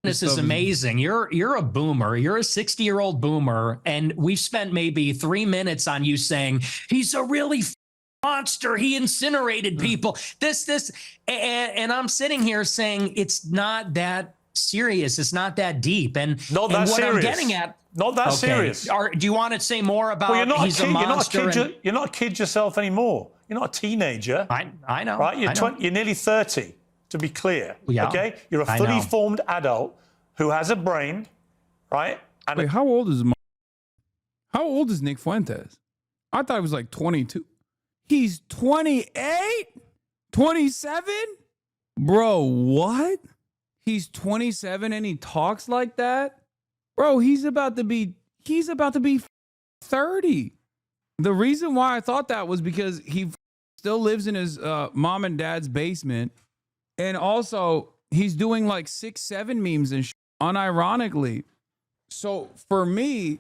This is amazing. You're a boomer. You're a 60-year-old boomer, and we've spent maybe 3 minutes on you saying he's a really monster. He incinerated people. And I'm sitting here saying it's not that serious. It's not that deep. And not that what serious. I'm getting at. Not that serious. Do you want to say more about? Well, he's a monster. You're not a kid yourself anymore. You're not a teenager. I know. Right? You're you're nearly 30. To be clear, yeah, okay? You're a fully formed adult who has a brain, right? And wait, how old is Nick Fuentes? I thought he was like 22. He's 28? 27? Bro, what? He's 27 and he talks like that? Bro, he's about to be 30. The reason why I thought that was because he still lives in his mom and dad's basement. And also, he's doing like 6-7 memes and unironically. So for me,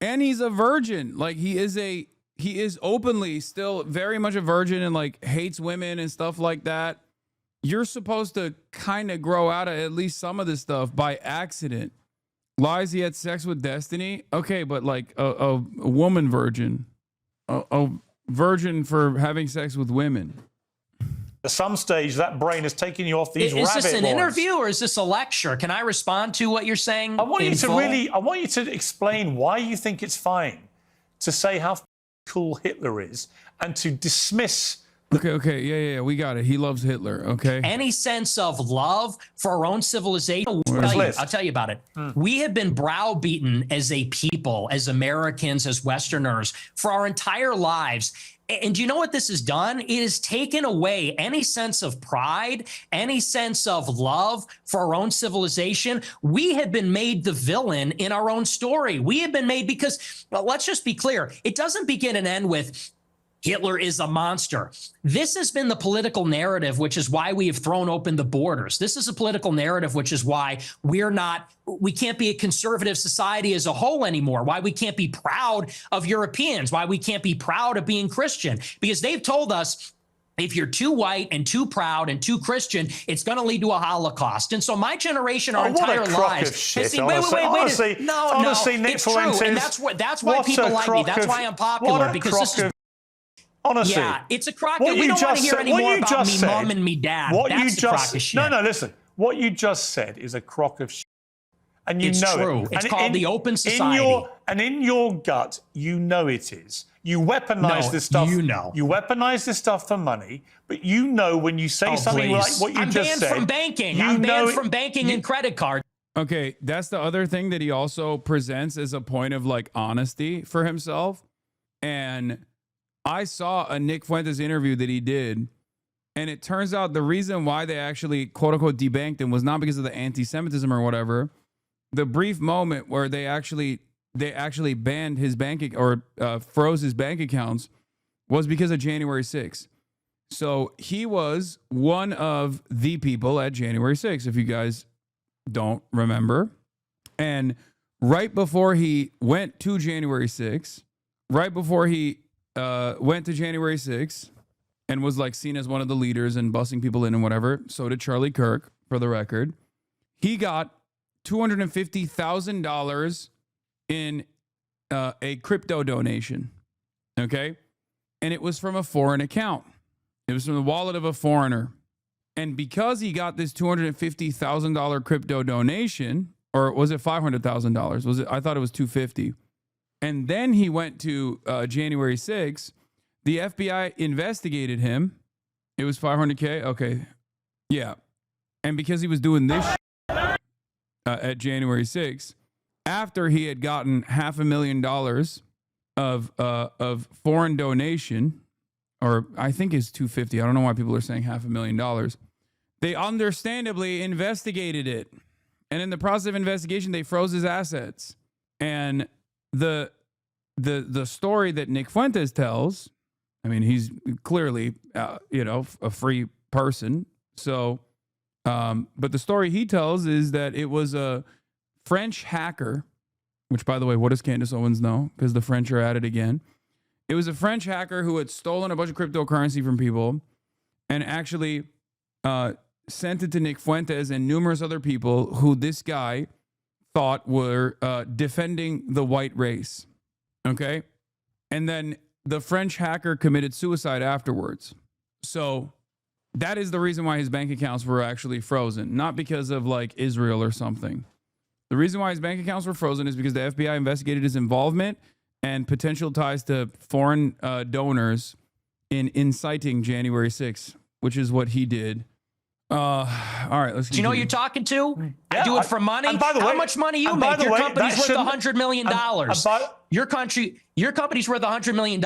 and he's a virgin. Like he is openly still very much a virgin and like hates women and stuff like that. You're supposed to kind of grow out of at least some of this stuff by accident. Lies he had sex with Destiny. Okay, but like a woman virgin, a virgin for having sex with women. At some stage, that brain has taken you off these rabbit warrens. Is this an interview or is this a lecture? Can I respond to what you're saying? I want you to explain why you think it's fine to say how cool Hitler is and to dismiss. Okay, yeah, we got it. He loves Hitler, okay? Any sense of love for our own civilization? I'll tell you about it. We have been browbeaten as a people, as Americans, as Westerners, for our entire lives. And do you know what this has done? It has taken away any sense of pride, any sense of love for our own civilization. We have been made the villain in our own story. We have been made because, well, let's just be clear. It doesn't begin and end with Hitler is a monster. This has been the political narrative, which is why we have thrown open the borders. This is a political narrative, which is why we can't be a conservative society as a whole anymore, why we can't be proud of Europeans, why we can't be proud of being Christian, because they've told us if you're too white and too proud and too Christian, it's going to lead to a Holocaust. And so my generation, our entire lives, wait, no, it's true, and that's why people like me. That's why I'm popular, because this is. Honestly, yeah, it's a crock. We don't want to hear any more about me mom and me dad. That's a crock of shit. No, listen. What you just said is a crock of shit. And you know true. It. It's called the open society. In your gut, you know it is. You weaponize this stuff. You know. You weaponize this stuff for money, but you know when you say something like what you just said. I'm banned from banking. I'm banned from banking and credit card. Okay, that's the other thing that he also presents as a point of like honesty for himself. And I saw a Nick Fuentes interview that he did, and it turns out the reason why they actually quote unquote debanked him was not because of the anti-Semitism or whatever. The brief moment where they actually banned his froze his bank accounts was because of January 6th. So he was one of the people at January 6th, if you guys don't remember. And right before he went to January 6th, right before he went to January 6th and was like seen as one of the leaders and busing people in and whatever. So did Charlie Kirk, for the record. He got $250,000 in a crypto donation. Okay. And it was from a foreign account. It was from the wallet of a foreigner. And because he got this $250,000 crypto donation, or was it $500,000? Was it? I thought it was $250,000. And then he went to January 6th. The FBI investigated him. It was $500K. Okay. Yeah. And because he was doing this at January 6th, after he had gotten $500,000 of foreign donation, or I think it's $250,000. I don't know why people are saying $500,000. They understandably investigated it. And in the process of investigation, they froze his assets. And the story that Nick Fuentes tells, I mean, he's clearly, a free person. So, but the story he tells is that it was a French hacker, which, by the way, what does Candace Owens know? Because the French are at it again. It was a French hacker who had stolen a bunch of cryptocurrency from people and actually sent it to Nick Fuentes and numerous other people who this guy thought were defending the white race. Okay? And then the French hacker committed suicide afterwards. So that is the reason why his bank accounts were actually frozen, not because of like Israel or something. The reason why his bank accounts were frozen is because the FBI investigated his involvement and potential ties to foreign donors in inciting January 6th, which is what he did. All right, let's. Do you know who you're talking to? Yeah, I do it for money. and by the way, how much money you make? Your company's worth $100 million. Your company's worth $100 million.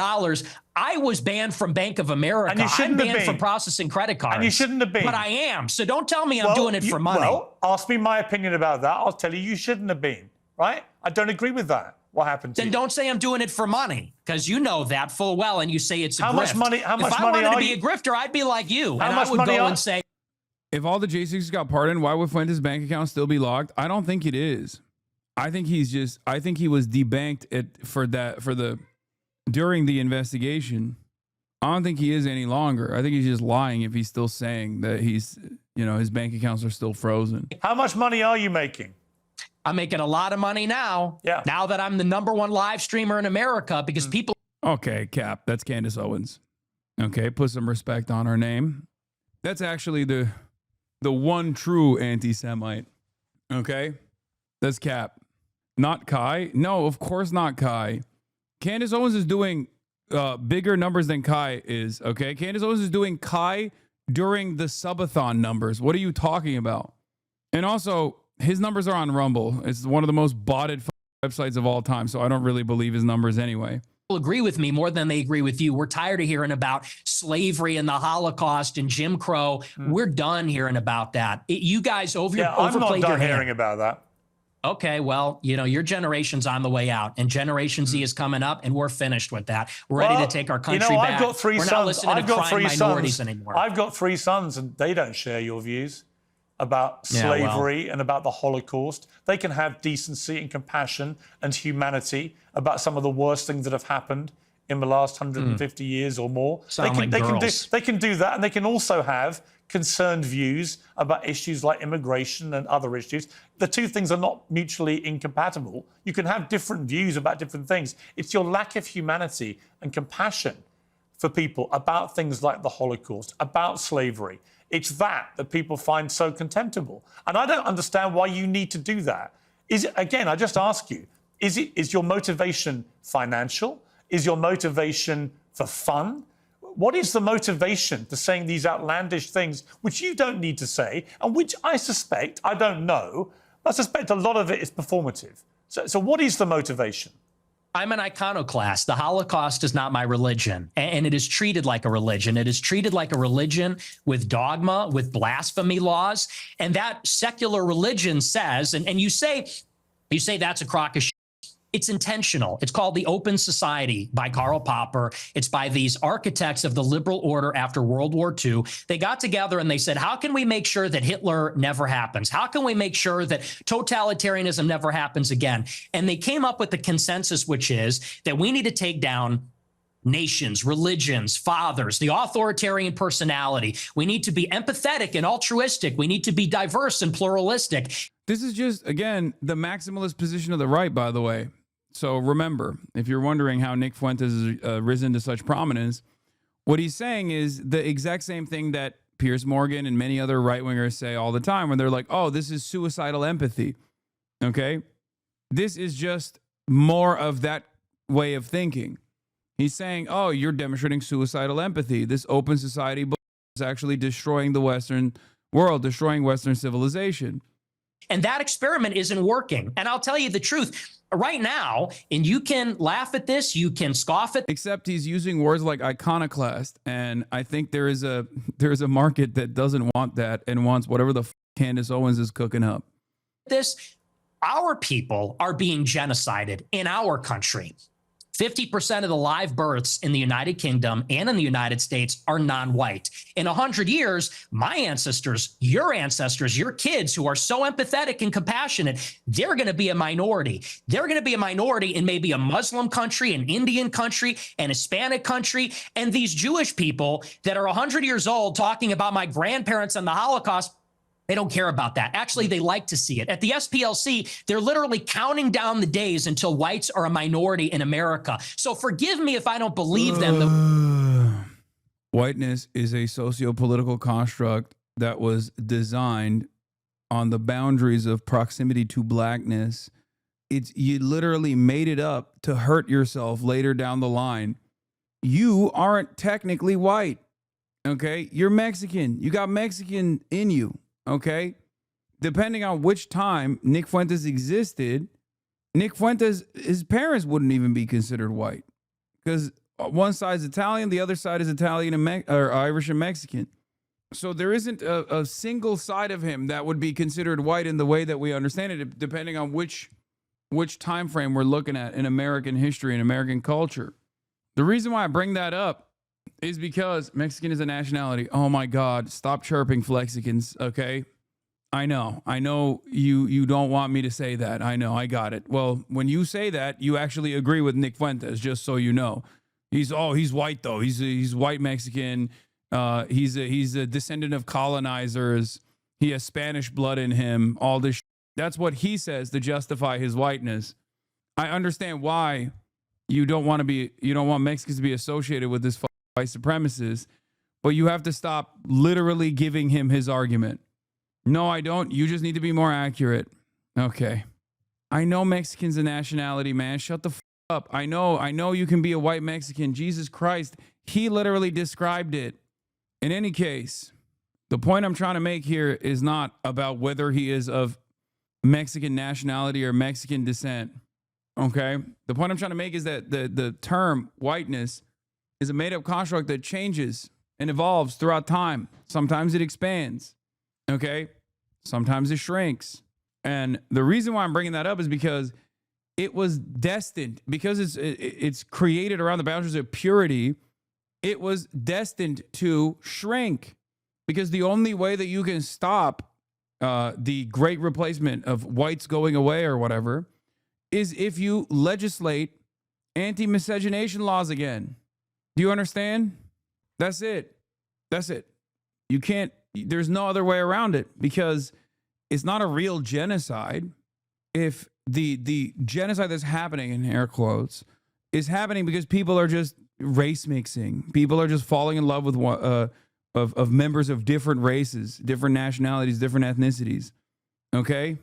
I was banned from Bank of America. And you shouldn't I'm have banned been. from processing credit cards. And you shouldn't have been. But I am. So don't tell me I'm doing it for money. Well, ask me my opinion about that. I'll tell you, you shouldn't have been. Right? I don't agree with that. What happened to you? Then don't say I'm doing it for money, because you know that full well, and you say it's a How grift. much money? How much if I money wanted are to be you? a grifter, I'd be like you, How and much I would money go are- and say, If all the J6s got pardoned, why would Fuentes' bank account still be locked? I don't think it is. I think he was debanked during the investigation. I don't think he is any longer. I think he's just lying if he's still saying that his bank accounts are still frozen. How much money are you making? I'm making a lot of money now. Yeah. Now that I'm the #1 live streamer in America, because people. Okay, Cap, that's Candace Owens. Okay, put some respect on her name. That's actually the one true anti-Semite. Okay? That's Cap. Not Kai. No, of course not Kai. Candace Owens is doing bigger numbers than Kai is, okay? Candace Owens is doing Kai during the subathon numbers. What are you talking about? And also, his numbers are on Rumble. It's one of the most botted websites of all time, so I don't really believe his numbers anyway. Agree with me more than they agree with you. We're tired of hearing about slavery and the Holocaust and Jim Crow. We're done hearing about that. You guys I'm overplayed not your done hand. hearing about that. Okay, well, your generation's on the way out, and Generation Z is coming up, and we're finished with that. We're ready to take our country back. I've got three we're sons. not listening I've to got crime three minorities sons. anymore. I've got 3 sons, and they don't share your views about Yeah, well. slavery and about the Holocaust. They can have decency and compassion and humanity about some of the worst things that have happened in the last 150 years or more. Sound like girls. They can do that, and they can also have concerned views about issues like immigration and other issues. The two things are not mutually incompatible. You can have different views about different things. It's your lack of humanity and compassion for people about things like the Holocaust, about slavery. It's that people find so contemptible. And I don't understand why you need to do that. Is it, again, I just ask you, is your motivation financial? Is your motivation for fun? What is the motivation to saying these outlandish things, which you don't need to say, and which I suspect, I don't know, I suspect a lot of it is performative. So what is the motivation? I'm an iconoclast. The Holocaust is not my religion, and it is treated like a religion. It is treated like a religion with dogma, with blasphemy laws, and that secular religion says, and you say that's a crock of shit. It's intentional. It's called The Open Society by Karl Popper. It's by these architects of the liberal order after World War II. They got together and they said, how can we make sure that Hitler never happens? How can we make sure that totalitarianism never happens again? And they came up with the consensus, which is that we need to take down nations, religions, fathers, the authoritarian personality. We need to be empathetic and altruistic. We need to be diverse and pluralistic. This is just, again, the maximalist position of the right, by the way. So remember, if you're wondering how Nick Fuentes has risen to such prominence, what he's saying is the exact same thing that Piers Morgan and many other right-wingers say all the time when they're like, oh, this is suicidal empathy. Okay? This is just more of that way of thinking. He's saying, oh, you're demonstrating suicidal empathy. This open society is actually destroying the Western world, destroying Western civilization. And that experiment isn't working. And I'll tell you the truth right now, and you can laugh at this, you can scoff at Except he's using words like iconoclast. And I think there is a market that doesn't want that and wants whatever the Candace Owens is cooking up. this. Our people are being genocided in our country. 50% of the live births in the United Kingdom and in the United States are non-white. In 100 years, my ancestors, your kids who are so empathetic and compassionate, they're going to be a minority. They're going to be a minority in maybe a Muslim country, an Indian country, an Hispanic country. And these Jewish people that are 100 years old talking about my grandparents and the Holocaust, they don't care about that. Actually, they like to see it. At the SPLC, they're literally counting down the days until whites are a minority in America. So forgive me if I don't believe them. Whiteness is a socio-political construct that was designed on the boundaries of proximity to blackness. You literally made it up to hurt yourself later down the line. You aren't technically white, okay? You're Mexican. You got Mexican in you. Okay, depending on which time Nick Fuentes existed, Nick Fuentes, his parents wouldn't even be considered white because one side's Italian, the other side is Italian and or Irish and Mexican. So there isn't a single side of him that would be considered white in the way that we understand it, depending on which time frame we're looking at in American history and American culture. The reason why I bring that up is because Mexican is a nationality. Oh my God, stop chirping Flexicans, okay? I know you don't want me to say that. I know, I got it. Well, when you say that, you actually agree with Nick Fuentes, just so you know. He's white though. He's white Mexican. He's a descendant of colonizers. He has Spanish blood in him. All this. That's what he says to justify his whiteness. I understand why you don't want Mexicans to be associated with this white supremacist, but you have to stop literally giving him his argument. No, I don't. You just need to be more accurate. Okay. I know Mexican's a nationality, man. Shut the up. I know you can be a white Mexican. Jesus Christ. He literally described it. In any case, the point I'm trying to make here is not about whether he is of Mexican nationality or Mexican descent. Okay? The point I'm trying to make is that the term whiteness is a made-up construct that changes and evolves throughout time. Sometimes it expands, okay? Sometimes it shrinks. And the reason why I'm bringing that up is because it was destined, because it's created around the boundaries of purity, it was destined to shrink. Because the only way that you can stop the great replacement of whites going away or whatever is if you legislate anti-miscegenation laws again. Do you understand? That's it. That's it. You can't, there's no other way around it because it's not a real genocide. If the genocide that's happening, in air quotes, is happening because people are just race mixing. People are just falling in love with of members of different races, different nationalities, different ethnicities. Okay?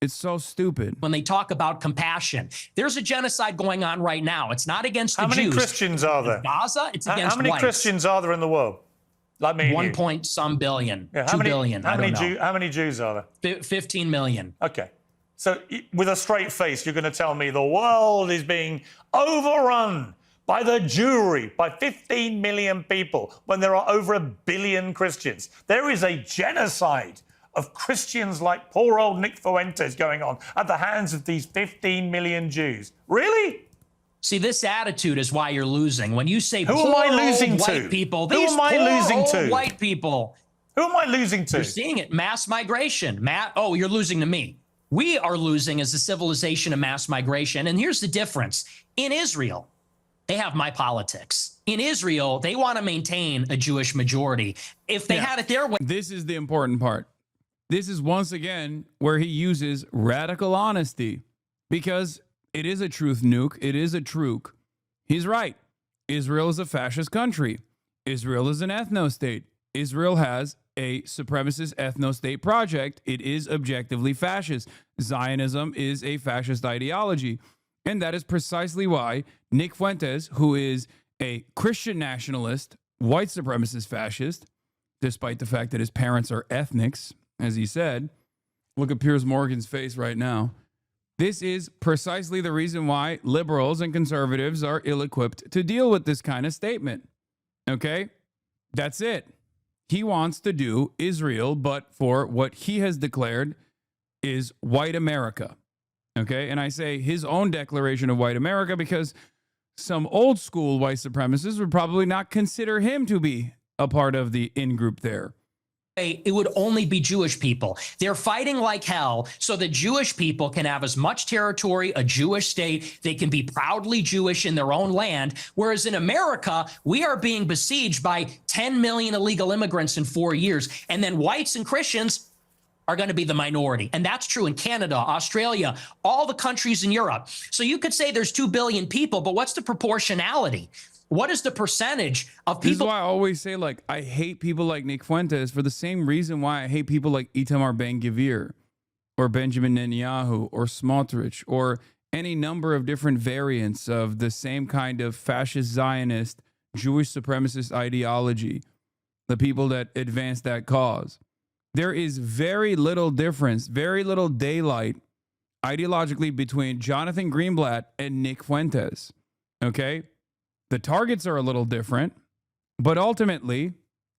It's so stupid. When they talk about compassion, there's a genocide going on right now. It's not against the Jews. How many Christians are there? In Gaza, it's against How many whites. Christians are there in the world? Like me and 1 you. point some billion. Yeah, 2 billion. How many Jews are there? 15 million. Okay. So with a straight face, you're going to tell me the world is being overrun by the Jewry, by 15 million people, when there are over 1 billion Christians. There is a genocide of Christians like poor old Nick Fuentes going on at the hands of these 15 million Jews. Really? See, this attitude is why you're losing. When you say who am I losing to? White people, who am I losing to? White people. Who am I losing to? You're seeing it, mass migration. Oh, you're losing to me. We are losing as a civilization of mass migration. And here's the difference. In Israel, they have my politics. In Israel, they want to maintain a Jewish majority. If they had it their way. This is the important part. This is once again where he uses radical honesty because it is a truth nuke. It is a truke. He's right. Israel is a fascist country. Israel is an ethno-state. Israel has a supremacist ethno-state project. It is objectively fascist. Zionism is a fascist ideology. And that is precisely why Nick Fuentes, who is a Christian nationalist, white supremacist fascist, despite the fact that his parents are ethnics, as he said, look at Piers Morgan's face right now. This is precisely the reason why liberals and conservatives are ill-equipped to deal with this kind of statement. Okay? That's it. He wants to do Israel, but for what he has declared is white America. Okay? And I say his own declaration of white America because some old school white supremacists would probably not consider him to be a part of the in-group there. It would only be Jewish people. They're fighting like hell so that Jewish people can have as much territory, a Jewish state. They can be proudly Jewish in their own land. Whereas in America, we are being besieged by 10 million illegal immigrants in 4 years. And then whites and Christians are going to be the minority. And that's true in Canada, Australia, all the countries in Europe. So you could say there's 2 billion people, but what's the proportionality? What is the percentage of people? This is why I always say, like, I hate people like Nick Fuentes for the same reason why I hate people like Itamar Ben-Gvir or Benjamin Netanyahu or Smotrich or any number of different variants of the same kind of fascist Zionist, Jewish supremacist ideology, the people that advance that cause. There is very little difference, very little daylight ideologically between Jonathan Greenblatt and Nick Fuentes, okay? The targets are a little different, but ultimately,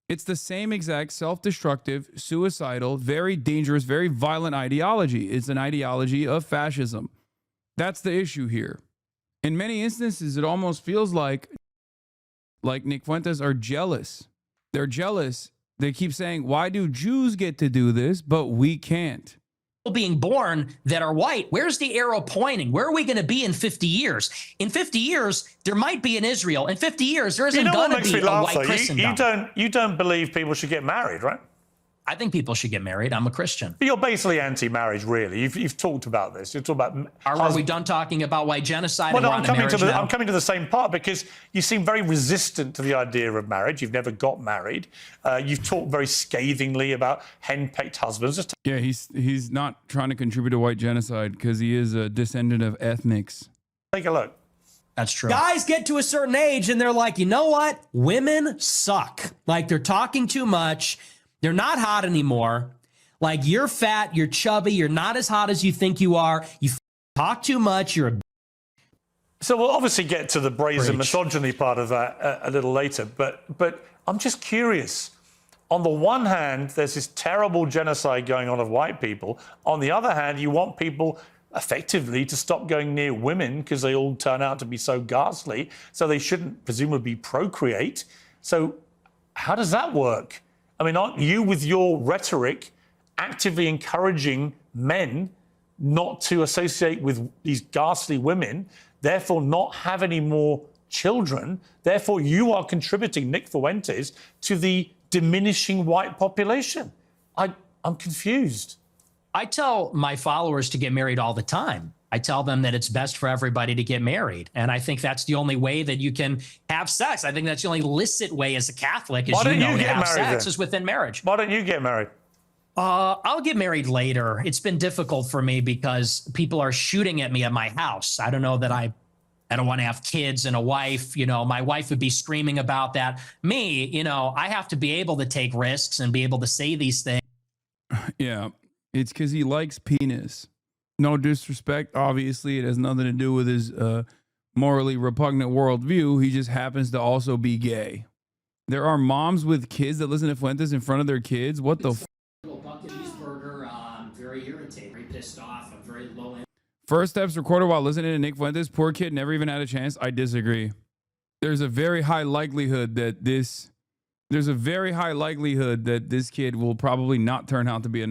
it's the same exact self-destructive, suicidal, very dangerous, very violent ideology. It's an ideology of fascism. That's the issue here. In many instances, it almost feels like Nick Fuentes are jealous. They're jealous. They keep saying, why do Jews get to do this, but we can't? Being born that are white. Where's the arrow pointing? Where are we going to be in 50 years? In 50 years, there might be an Israel. In 50 years, there isn't going to be a white Christendom. You don't believe people should get married, right? I think people should get married. I'm a Christian. But you're basically anti-marriage, really. You've talked about this. You've talked about. Are we done talking about white genocide? Well, no, I'm coming to the same part because you seem very resistant to the idea of marriage. You've never got married. You've talked very scathingly about henpecked husbands. Yeah, he's not trying to contribute to white genocide because he is a descendant of ethnics. Take a look. That's true. Guys get to a certain age and they're like, you know what? Women suck. Like, they're talking too much. They're not hot anymore. Like, you're fat, you're chubby, you're not as hot as you think you are. You talk too much, you're a... So we'll obviously get to the brazen misogyny part of that a little later. But I'm just curious. On the one hand, there's this terrible genocide going on of white people. On the other hand, you want people effectively to stop going near women because they all turn out to be so ghastly. So they shouldn't presumably procreate. So how does that work? I mean, aren't you, with your rhetoric, actively encouraging men not to associate with these ghastly women, therefore not have any more children? Therefore, you are contributing, Nick Fuentes, to the diminishing white population. I'm confused. I tell my followers to get married all the time. I tell them that it's best for everybody to get married. And I think that's the only way that you can have sex. I think that's the only licit way as a Catholic, as you know, to have sex is within marriage. Why don't you get married? I'll get married later. It's been difficult for me because people are shooting at me at my house. I don't know that I don't want to have kids and a wife. You know, my wife would be screaming about that. Me, you know, I have to be able to take risks and be able to say these things. Yeah, it's because he likes penis. No disrespect. Obviously, it has nothing to do with his morally repugnant worldview. He just happens to also be gay. There are moms with kids that listen to Fuentes in front of their kids. What the Little bucket cheeseburger. I'm very irritated, very pissed off. I'm very low. First steps recorded while listening to Nick Fuentes. Poor kid never even had a chance. I disagree. There's a very high likelihood that this kid will probably not turn out to be a.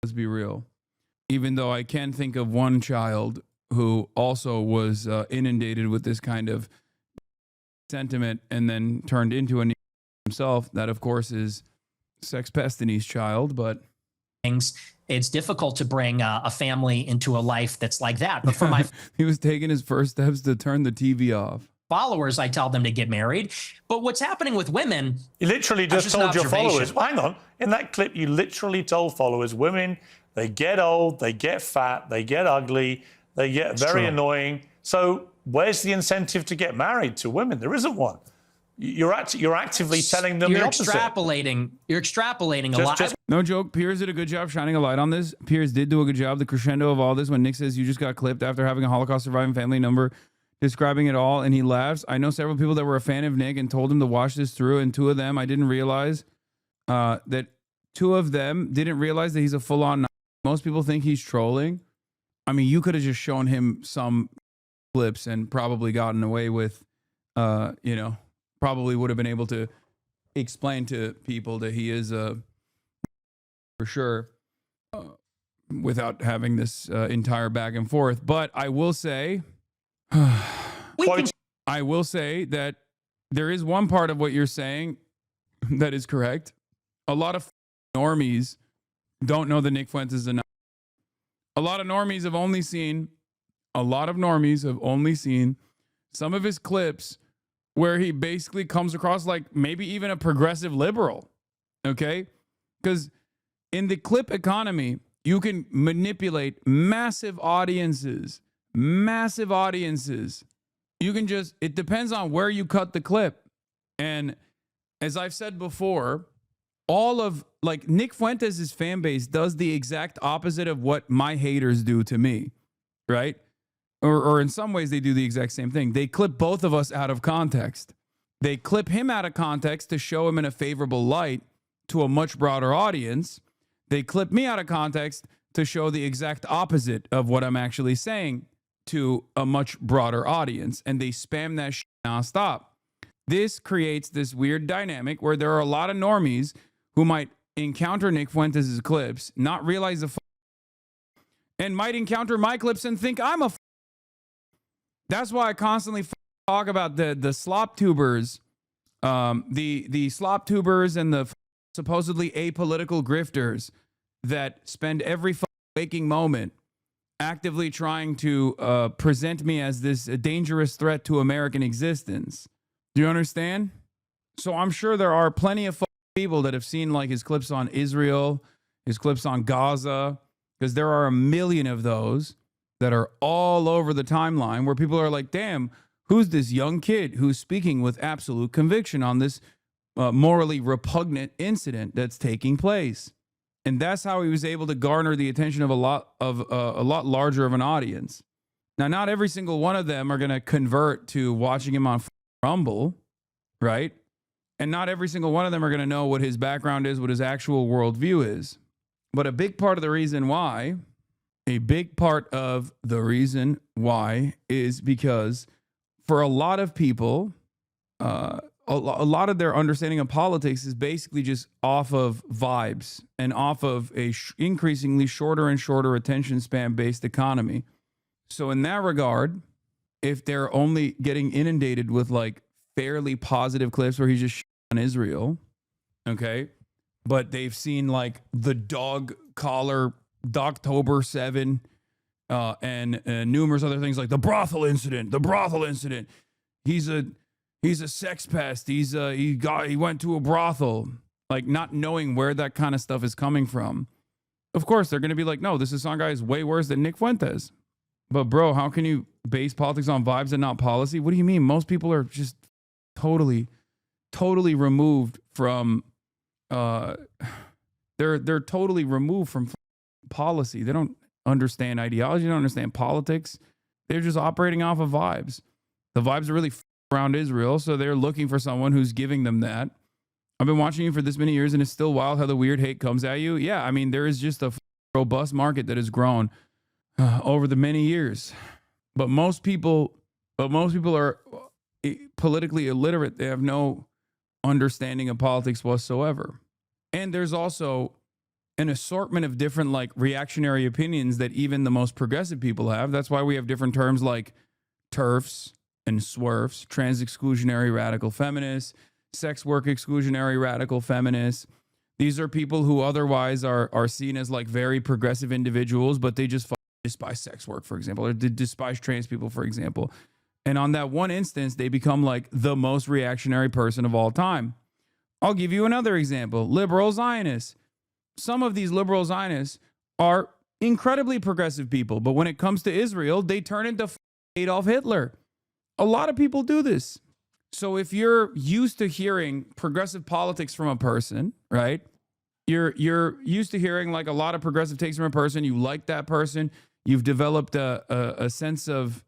Let's be real. Even though I can think of one child who also was inundated with this kind of sentiment and then turned into a himself. That, of course, is Sex Pestany's child, but it's difficult to bring a family into a life that's like that. But for my he was taking his first steps to turn the TV off. Followers, I tell them to get married. But what's happening with women? You literally just told your followers. Well, hang on. In that clip, you literally told followers, women, they get old, they get fat, they get ugly, they get very annoying. So where's the incentive to get married to women? There isn't one. You're actively telling them the opposite. You're extrapolating a lot. No joke. Piers did a good job shining a light on this. Piers did do a good job. The crescendo of all this when Nick says you just got clipped after having a Holocaust surviving family member describing it all, and he laughs. I know several people that were a fan of Nick and told him to watch this through, and two of them I didn't realize that two of them didn't realize that he's a full-on. Most people think he's trolling. I mean, you could have just shown him some clips and probably gotten away with you know, probably would have been able to explain to people that he is for sure without having this entire back and forth. But I will say, I will say that there is one part of what you're saying that is correct. A lot of normies don't know that Nick Fuentes is enough. A lot of normies have only seen some of his clips where he basically comes across like maybe even a progressive liberal. Okay? Because in the clip economy, you can manipulate massive audiences. You can just, it depends on where you cut the clip. And as I've said before, all of like Nick Fuentes' fan base does the exact opposite of what my haters do to me, right? Or in some ways they do the exact same thing. They clip both of us out of context. They clip him out of context to show him in a favorable light to a much broader audience. They clip me out of context to show the exact opposite of what I'm actually saying to a much broader audience. And they spam that shit nonstop. This creates this weird dynamic where there are a lot of normies who might encounter Nick Fuentes' clips, not realize and might encounter my clips and think I'm a That's why I constantly talk about the slop tubers, the slop tubers and the supposedly apolitical grifters that spend every waking moment actively trying to present me as this dangerous threat to American existence. Do you understand? So I'm sure there are plenty of people that have seen like his clips on Israel, his clips on Gaza, because there are a million of those that are all over the timeline where people are like, damn, who's this young kid who's speaking with absolute conviction on this morally repugnant incident that's taking place? And that's how he was able to garner the attention of a lot larger of an audience. Now, not every single one of them are going to convert to watching him on Rumble, right? And not every single one of them are going to know what his background is, what his actual worldview is. But a big part of the reason why is because for a lot of people, a lot of their understanding of politics is basically just off of vibes and off of a increasingly shorter and shorter attention span based economy. So in that regard, if they're only getting inundated with like fairly positive clips where he's just on Israel, okay, but they've seen like the dog collar Doctober 7 and numerous other things like the brothel incident. He's a sex pest. He went to a brothel, like not knowing where that kind of stuff is coming from. Of course, they're going to be like, no, this Hasan guy is way worse than Nick Fuentes. But bro, how can you base politics on vibes and not policy? What do you mean? Most people are just totally removed from they're totally removed from policy. They don't understand ideology, they don't understand politics. They're just operating off of vibes. The vibes are really around Israel, so they're looking for someone who's giving them that. I've been watching you for this many years and it's still wild how the weird hate comes at you. Yeah, I mean, there is just a robust market that has grown over the many years. But most people are politically illiterate. They have no understanding of politics whatsoever. And there's also an assortment of different like reactionary opinions that even the most progressive people have. That's why we have different terms like TERFs and SWERFs, trans exclusionary radical feminists, sex work exclusionary radical feminists. These are people who otherwise are seen as like very progressive individuals, but they just despise sex work, for example, or despise trans people, for example. And on that one instance, they become like the most reactionary person of all time. I'll give you another example. Liberal Zionists. Some of these liberal Zionists are incredibly progressive people, but when it comes to Israel, they turn into Adolf Hitler. A lot of people do this. So if you're used to hearing progressive politics from a person, right? You're used to hearing like a lot of progressive takes from a person. You like that person. You've developed a sense of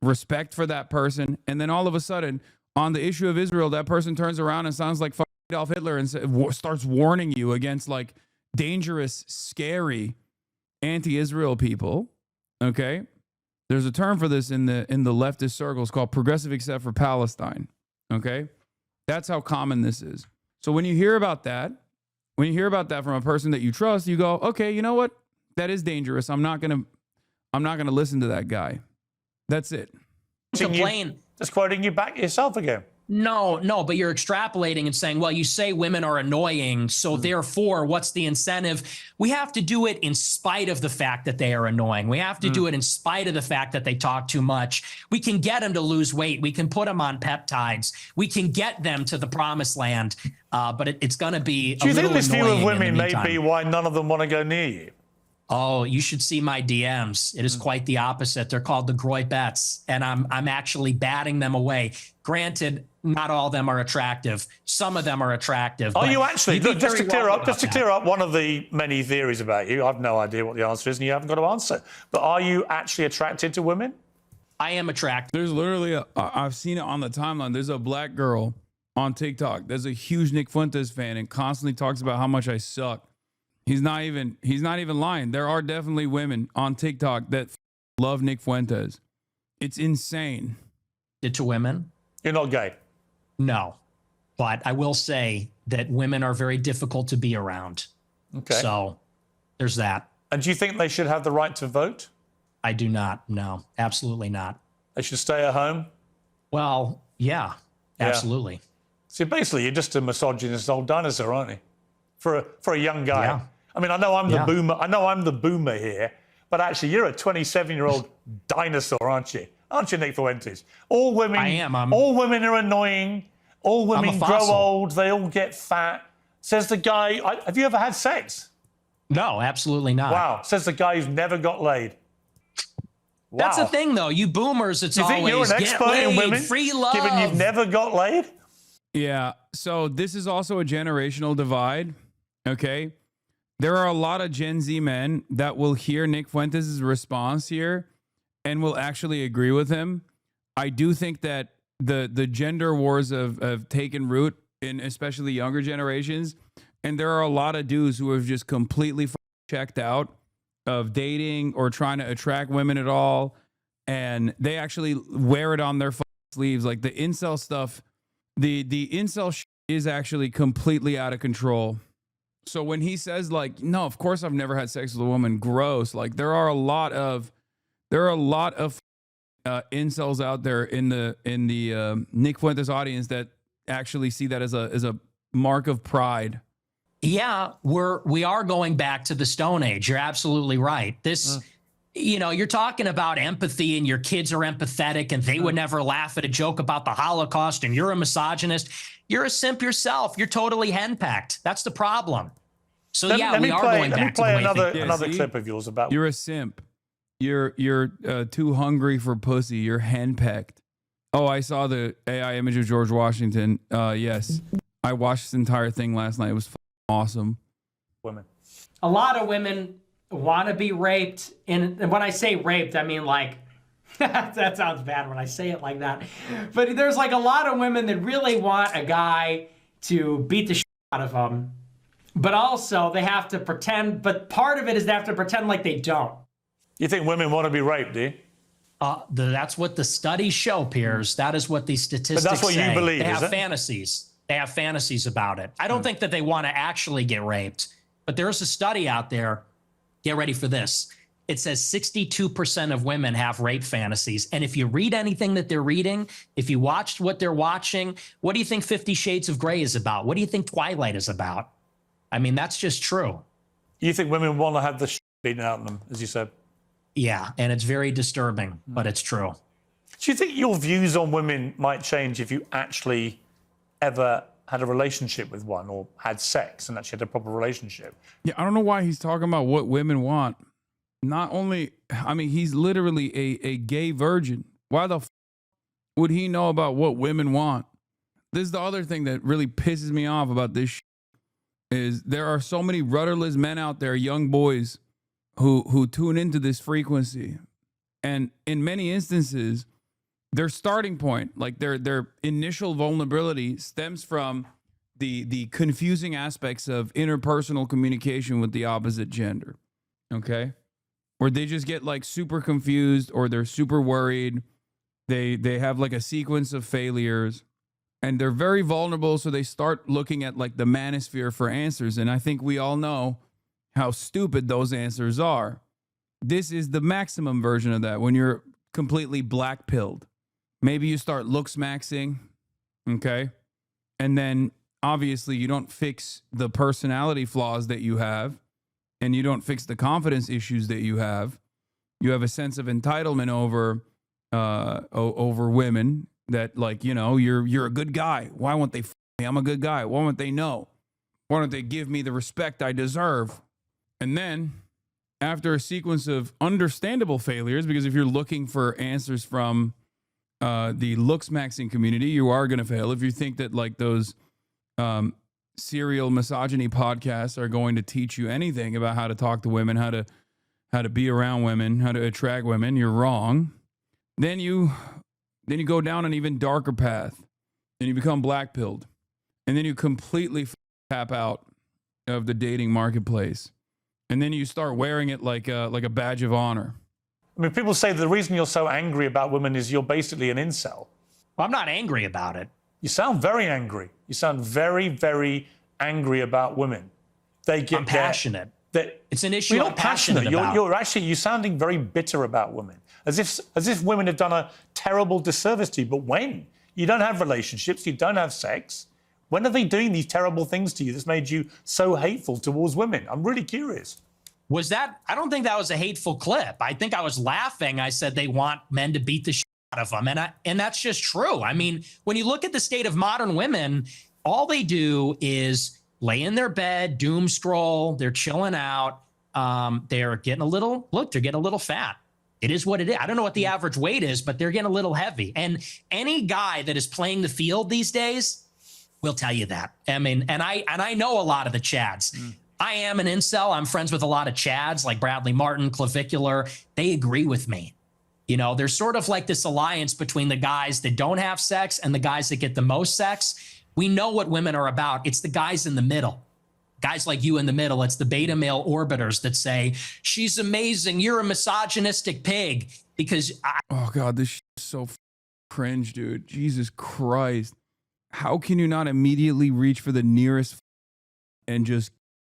respect for that person. And then all of a sudden, on the issue of Israel, that person turns around and sounds like Adolf Hitler and starts warning you against like dangerous, scary anti-Israel people. Okay. There's a term for this in the leftist circles called progressive except for Palestine. Okay? That's how common this is. So when you hear about that, from a person that you trust, you go, okay, you know what? That is dangerous. I'm not gonna listen to that guy. That's it. Complain. Just quoting you back yourself again. No, but you're extrapolating and saying, well, you say women are annoying, so therefore, what's the incentive? We have to do it in spite of the fact that they are annoying. We have to do it in spite of the fact that they talk too much. We can get them to lose weight. We can put them on peptides. We can get them to the promised land, but it's going to be Do you think this view of women may meantime. be why none of them want to go near you? Oh, you should see my DMs. It is quite the opposite. They're called the Groy-bets, and I'm actually batting them away. Granted, not all of them are attractive. Some of them are attractive. Are you actually? Look, just to clear up one of the many theories about you, I've no idea what the answer is, and you haven't got to answer. But are you actually attracted to women? I am attracted. There's literally I've seen it on the timeline. There's a black girl on TikTok. There's a huge Nick Fuentes fan and constantly talks about how much I suck. He's not even lying. There are definitely women on TikTok that love Nick Fuentes. It's insane. To women? You're not gay. No, but I will say that women are very difficult to be around. Okay. So there's that. And do you think they should have the right to vote? I do not. No, absolutely not. They should stay at home? Well, yeah, absolutely. See, basically, you're just a misogynist old dinosaur, aren't you? For a young guy. Yeah. I mean, I know I'm the boomer. I know I'm the boomer here, but actually, you're a 27-year-old dinosaur, aren't you? Aren't you, Nick Fuentes? All women. I am. All women are annoying. All women grow old. They all get fat. Says the guy. Have you ever had sex? No, absolutely not. Wow. Says the guy who's never got laid. Wow. That's the thing, though. You boomers, it's you think always you're an expert get laid, in women, free love. given you've never got laid? Yeah. So this is also a generational divide. Okay. There are a lot of Gen Z men that will hear Nick Fuentes' response here and will actually agree with him. I do think that the gender wars have taken root in especially younger generations. And there are a lot of dudes who have just completely checked out of dating or trying to attract women at all. And they actually wear it on their sleeves. Like the incel stuff, the incel is actually completely out of control. So when he says like, no, of course I've never had sex with a woman, gross. Like there are a lot of incels out there in the Nick Fuentes audience that actually see that as a mark of pride. Yeah, we are going back to the Stone Age. You're absolutely right. This, you're talking about empathy and your kids are empathetic and they would never laugh at a joke about the Holocaust and you're a misogynist. You're a simp yourself. You're totally henpecked. That's the problem. So we are going back to the way another clip of yours about you're a simp. You're too hungry for pussy. You're henpecked. Oh, I saw the AI image of George Washington. Yes, I watched this entire thing last night. It was awesome. Women. A lot of women want to be raped, and when I say raped, I mean like that sounds bad when I say it like that. But there's like a lot of women that really want a guy to beat the shit out of them. But also they have to pretend, but part of it is they have to pretend like they don't. You think women want to be raped, do you? That's what the studies show, Piers. That is what these statistics say. But that's what you believe, They have is it? fantasies. They have fantasies about it. I don't think that they want to actually get raped. But there's a study out there. Get ready for this. It says 62% of women have rape fantasies. And if you read anything that they're reading, if you watched what they're watching, what do you think 50 Shades of Grey is about? What do you think Twilight is about? I mean, that's just true. You think women want to have the shit beaten out of them, as you said? Yeah, and it's very disturbing, but it's true. Do you think your views on women might change if you actually ever had a relationship with one or had sex and actually had a proper relationship? Yeah, I don't know why he's talking about what women want. Not only, I mean, he's literally a gay virgin. Why the would he know about what women want? This is the other thing that really pisses me off about this is there are so many rudderless men out there, young boys, who tune into this frequency. And in many instances, their starting point, like their initial vulnerability stems from the confusing aspects of interpersonal communication with the opposite gender. Okay? where they just get like super confused or they're super worried. They have like a sequence of failures and they're very vulnerable. So they start looking at like the manosphere for answers. And I think we all know how stupid those answers are. This is the maximum version of that when you're completely black pilled. Maybe you start looks maxing, okay? And then obviously you don't fix the personality flaws that you have and you don't fix the confidence issues that you have. You have a sense of entitlement over women that, like, you know, you're a good guy. Why won't they f me? I'm a good guy. Why won't they know? Why don't they give me the respect I deserve? And then after a sequence of understandable failures, because if you're looking for answers from the looks maxing community, you are going to fail. If you think that like those serial misogyny podcasts are going to teach you anything about how to talk to women, how to be around women, how to attract women, you're wrong. Then you go down an even darker path and you become black pilled. And then you completely tap out of the dating marketplace. And then you start wearing it like a badge of honor. I mean, people say the reason you're so angry about women is you're basically an incel. Well, I'm not angry about it. You sound very angry. You sound very, very angry about women. I'm passionate. It's an issue you're I'm not passionate about. You're sounding very bitter about women, as if women have done a terrible disservice to you. But when? You don't have relationships, you don't have sex. When are they doing these terrible things to you that's made you so hateful towards women? I'm really curious. I don't think that was a hateful clip. I think I was laughing. I said they want men to beat the shit out of them. And that's just true. I mean, when you look at the state of modern women, all they do is lay in their bed, doom scroll. They're chilling out. They're getting a little fat. It is what it is. I don't know what the average weight is, but they're getting a little heavy. And any guy that is playing the field these days will tell you that. I mean, and I know a lot of the Chads. I am an incel. I'm friends with a lot of Chads like Bradley Martin, Clavicular. They agree with me. You know, there's sort of like this alliance between the guys that don't have sex and the guys that get the most sex. We know what women are about. It's the guys in the middle. Guys like you in the middle. It's the beta male orbiters that say, she's amazing. You're a misogynistic pig. Because oh God, this is so cringe, dude. Jesus Christ. How can you not immediately reach for the nearest and just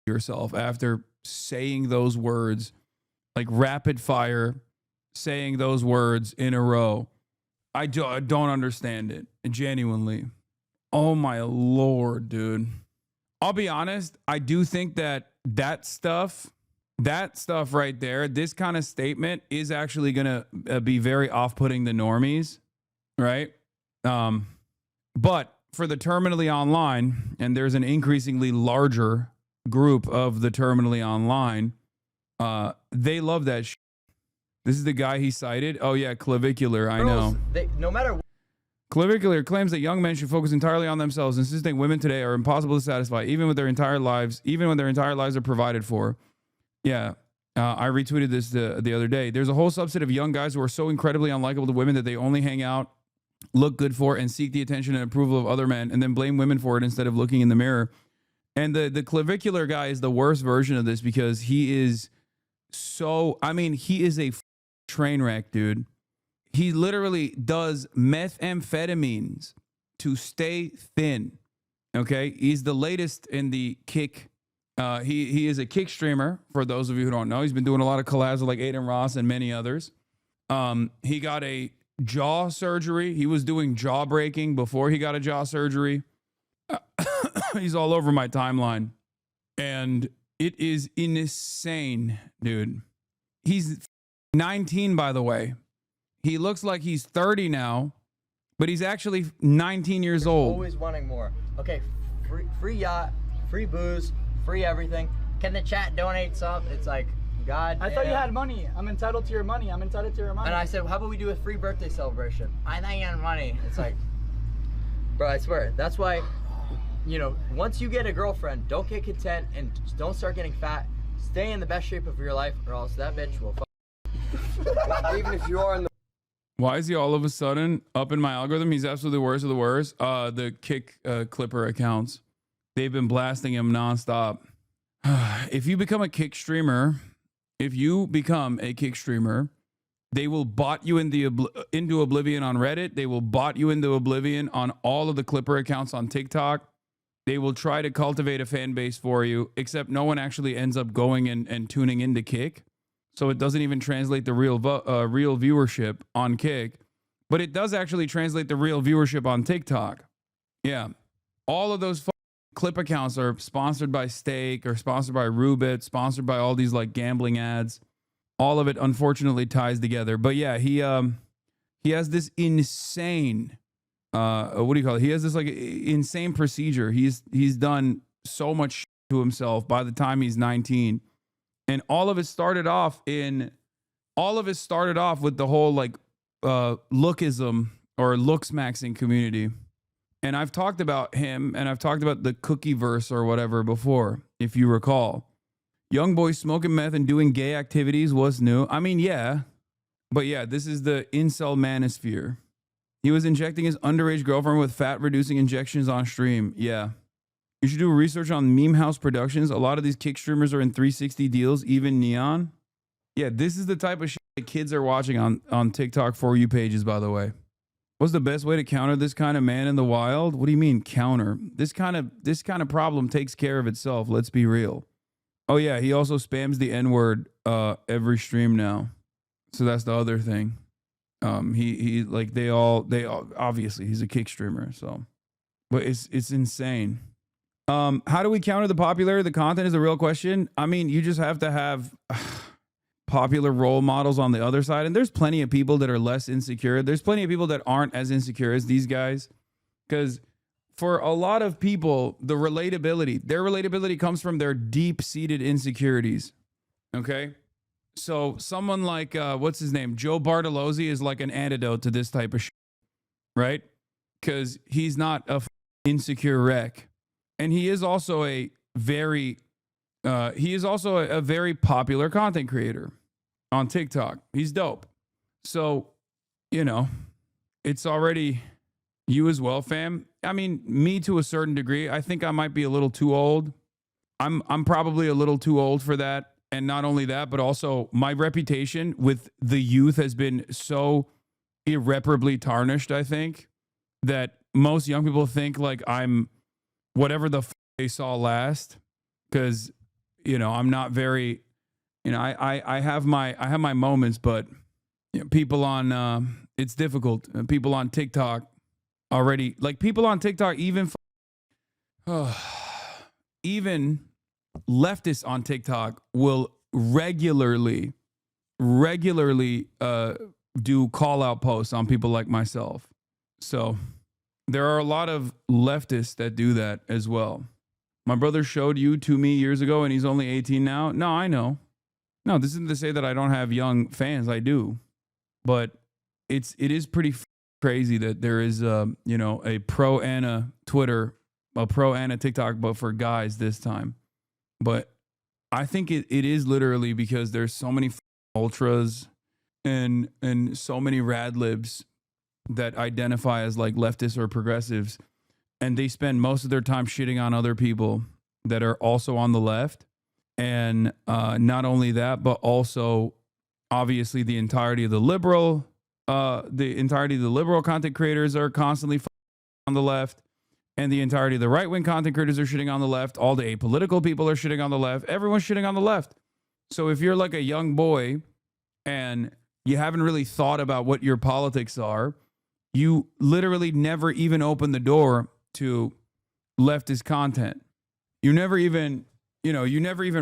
yourself after saying those words, like rapid fire, saying those words in a row? I don't understand it, genuinely. Oh my Lord, dude. I'll be honest. I do think that stuff right there, this kind of statement is actually going to be very off-putting to normies, right? But for the terminally online, and there's an increasingly larger group of the terminally online, they love that shit. This is the guy he cited. Oh yeah, Clavicular. I know. No matter. Clavicular claims that young men should focus entirely on themselves, insisting women today are impossible to satisfy, even when their entire lives are provided for. Yeah, I retweeted this the other day. There's a whole subset of young guys who are so incredibly unlikable to women that they only hang out, look good for, and seek the attention and approval of other men, and then blame women for it instead of looking in the mirror. And the Clavicular guy is the worst version of this because he is he is a train wreck, dude. He literally does methamphetamines to stay thin. Okay, he's the latest in the kick. He is a kick streamer. For those of you who don't know, he's been doing a lot of collabs with like Aiden Ross and many others. He got a jaw surgery. He was doing jaw breaking before he got a jaw surgery. He's all over my timeline, and it is insane, dude. He's 19, by the way. He looks like he's 30 now, but he's actually 19 years old. Always wanting more. Okay, free yacht, free booze, free everything. Can the chat donate some? It's like, God damn. I thought you had money. I'm entitled to your money. I'm entitled to your money. And I said, how about we do a free birthday celebration? I thought you had money. It's like, bro, I swear. That's why, you know, once you get a girlfriend, don't get content and don't start getting fat. Stay in the best shape of your life, or else that bitch will fuck. Even if you are in the. Why is he all of a sudden up in my algorithm? He's absolutely the worst of the worst. The kick clipper accounts, they've been blasting him nonstop. If you become a kick streamer If you become a kick streamer, they will bot you into oblivion on Reddit. They will bot you into oblivion on all of the Clipper accounts on TikTok. They will try to cultivate a fan base for you, except no one actually ends up going and tuning into Kick. So it doesn't even translate the real viewership on Kick, but it does actually translate the real viewership on TikTok. Yeah. All of those clip accounts are sponsored by Steak or sponsored by Rubit, sponsored by all these like gambling ads. All of it unfortunately ties together. But yeah, he has this insane what do you call it? He has this like insane procedure. He's done so much to himself by the time he's 19. And all of it started off with the whole like lookism or looks maxing community. And I've talked about him and I've talked about the cookie verse or whatever before, if you recall. Young boy smoking meth and doing gay activities was new. I mean, yeah. But yeah, this is the incel manosphere. He was injecting his underage girlfriend with fat-reducing injections on stream. Yeah. You should do research on Meme House Productions. A lot of these kick streamers are in 360 deals, even Neon. Yeah, this is the type of shit that kids are watching on TikTok For You pages, by the way. What's the best way to counter this kind of man in the wild? What do you mean counter? This kind of problem takes care of itself. Let's be real. Oh yeah, he also spams the N-word every stream now. So that's the other thing. He like they all obviously he's a kick streamer, so but it's insane. How do we counter the popular? The content is the real question. I mean, you just have to have popular role models on the other side, and there's plenty of people that are less insecure. There's plenty of people that aren't as insecure as these guys, because for a lot of people, their relatability comes from their deep-seated insecurities. Okay. So someone like, what's his name? Joe Bartolozzi is like an antidote to this type of shit, right? Because he's not a insecure wreck. And he is also a very popular content creator on TikTok. He's dope. So, you know, it's already you as well, fam. I mean, me to a certain degree. I think I might be a little too old. I'm probably a little too old for that. And not only that, but also my reputation with the youth has been so irreparably tarnished, I think, that most young people think like I'm whatever the they saw last. Because, you know, I'm not very, you know, I have my moments, but you know, people on, it's difficult. People on TikTok already, like people on TikTok, even leftists on TikTok will regularly do call out posts on people like myself. So there are a lot of leftists that do that as well. My brother showed you to me years ago and he's only 18 now. No, I know. No, this isn't to say that I don't have young fans. I do. But it is pretty crazy that there is you know, a pro Anna Twitter, a pro Anna TikTok, but for guys this time. But I think it is literally because there's so many ultras and so many rad libs that identify as like leftists or progressives, and they spend most of their time shitting on other people that are also on the left. And not only that, but also obviously the entirety of the liberal content creators are constantly on the left. And the entirety of the right-wing content creators are shitting on the left. All the apolitical people are shitting on the left. Everyone's shitting on the left. So if you're like a young boy and you haven't really thought about what your politics are, you literally never even open the door to leftist content. You never even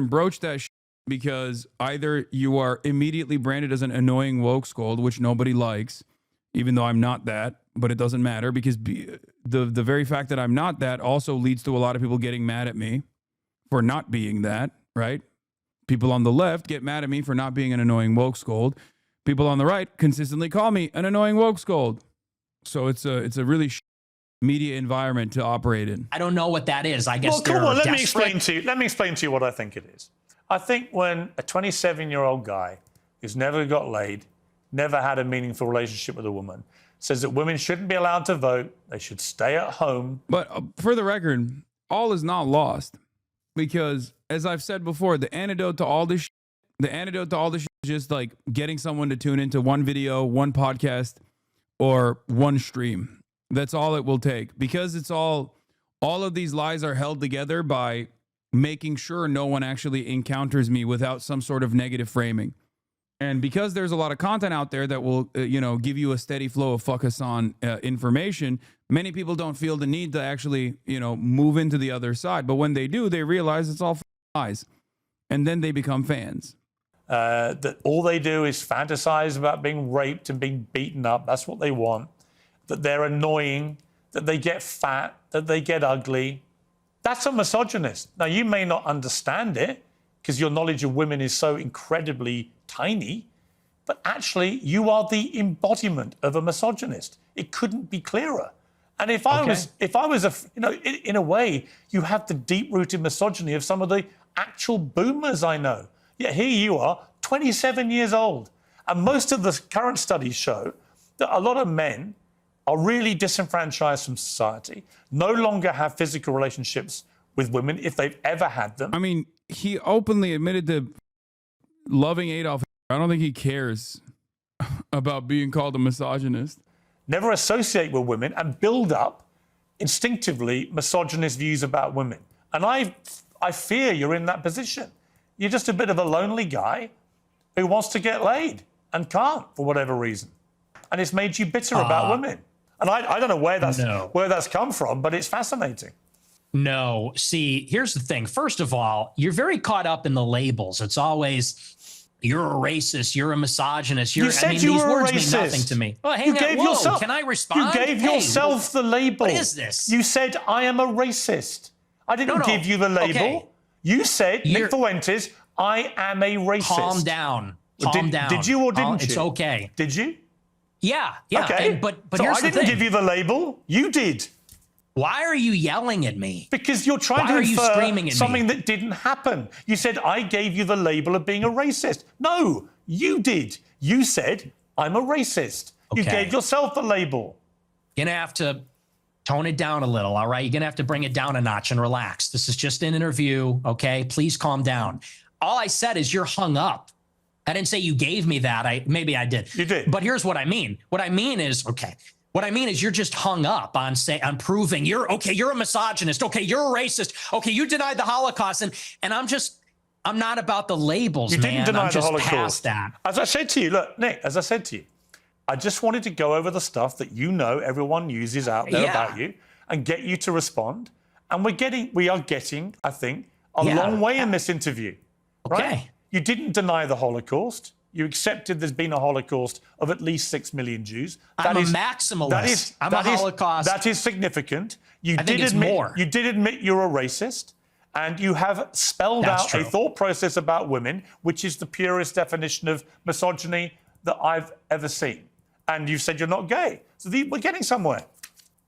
broach that shit because either you are immediately branded as an annoying woke scold, which nobody likes, even though I'm not that. But it doesn't matter because the very fact that I'm not that also leads to a lot of people getting mad at me for not being that, right? People on the left get mad at me for not being an annoying woke scold. People on the right consistently call me an annoying woke scold. So it's a really media environment to operate in. I don't know what that is. I guess. Well, come on. Let me explain to you what I think it is. I think when a 27-year-old guy who's never got laid, never had a meaningful relationship with a woman, says that women shouldn't be allowed to vote, they should stay at home. But for the record, all is not lost. Because, as I've said before, the antidote to all this The antidote to all this shit is just like getting someone to tune into one video, one podcast, or one stream. That's all it will take, because it's all of these lies are held together by making sure no one actually encounters me without some sort of negative framing. And because there's a lot of content out there that will, give you a steady flow of fuck Hasan information, many people don't feel the need to actually, move into the other side. But when they do, they realize it's all lies. And then they become fans. That all they do is fantasize about being raped and being beaten up. That's what they want. That they're annoying, that they get fat, that they get ugly. That's a misogynist. Now, you may not understand it because your knowledge of women is so incredibly tiny, but actually you are the embodiment of a misogynist. It couldn't be clearer. And if I was in a way, you have the deep-rooted misogyny of some of the actual boomers I know. Yet here you are, 27 years old. And most of the current studies show that a lot of men are really disenfranchised from society, no longer have physical relationships with women if they've ever had them. I mean, he openly admitted to loving Adolf. I don't think he cares about being called a misogynist. Never associate with women and build up instinctively misogynist views about women. And I fear you're in that position. You're just a bit of a lonely guy who wants to get laid and can't for whatever reason. And it's made you bitter about women. And I don't know where that's come from, but it's fascinating. No. See, here's the thing. First of all, you're very caught up in the labels. It's always, you're a racist, you're a misogynist. You said you these were words a racist. mean nothing to me. Oh, hang you on. gave Whoa, yourself, can I respond? You gave yourself the label. What is this? You said, I am a racist. I didn't give you the label. Okay. You said, Nick Fuentes, I am a racist. Calm down. Calm down. Did you or didn't you? It's okay. Did you? Yeah. Okay. But so here's I didn't give you the label. You did. Why are you yelling at me? Because you're trying to infer something that didn't happen. You said, I gave you the label of being a racist. No, you did. You said, I'm a racist. Okay. You gave yourself the label. You're going to have to tone it down a little, all right? You're going to have to bring it down a notch and relax. This is just an interview, okay? Please calm down. All I said is you're hung up. I didn't say you gave me that. Maybe I did. You did. But here's what I mean. What I mean is you're just hung up on proving you're a misogynist. Okay, you're a racist. Okay, you denied the Holocaust. And I'm not about the labels, man. You didn't deny the Holocaust. Past that. As I said to you, look, Nick, I just wanted to go over the stuff that everyone uses out there about you and get you to respond. And we are getting, I think, a long way in this interview. Okay. Right? You didn't deny the Holocaust. You accepted there's been a Holocaust of at least 6 million Jews. I'm a maximalist. I'm a Holocaust. That is significant. I think it's more. You did admit you're a racist, and you have spelled out a thought process about women, which is the purest definition of misogyny that I've ever seen. And you've said you're not gay. So we're getting somewhere.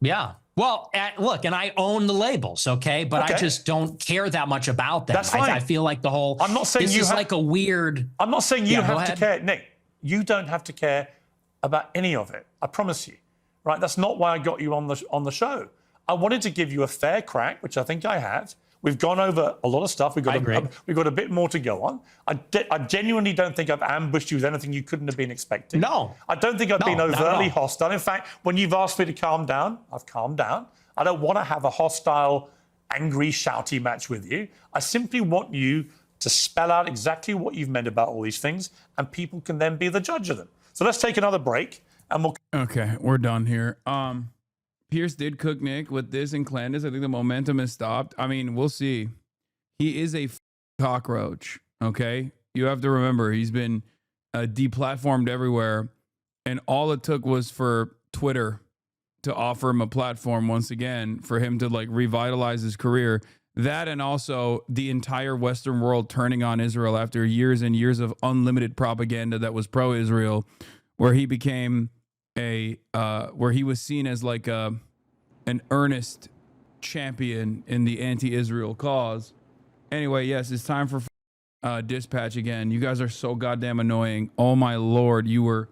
Yeah. Well, look, and I own the labels, okay? But I just don't care that much about them. That's fine. I feel like the whole... I'm not saying this is like a weird... I'm not saying you have to care. Nick, you don't have to care about any of it. I promise you. Right? That's not why I got you on the show. I wanted to give you a fair crack, which I think I have. We've gone over a lot of stuff. We've got a bit more to go on. I genuinely don't think I've ambushed you with anything you couldn't have been expecting. No. I don't think I've been overtly hostile. In fact, when you've asked me to calm down, I've calmed down. I don't want to have a hostile, angry, shouty match with you. I simply want you to spell out exactly what you've meant about all these things, and people can then be the judge of them. So let's take another break, and we'll... Okay, we're done here. Pierce did cook Nick with this and Clandis. I think the momentum has stopped. I mean, we'll see. He is a cockroach, okay? You have to remember, he's been deplatformed everywhere, and all it took was for Twitter to offer him a platform once again for him to like revitalize his career. That, and also the entire Western world turning on Israel after years and years of unlimited propaganda that was pro-Israel, where he became where he was seen as like an earnest champion in the anti-Israel cause. Anyway, yes, it's time for dispatch again. You guys are so goddamn annoying. Oh my Lord, you were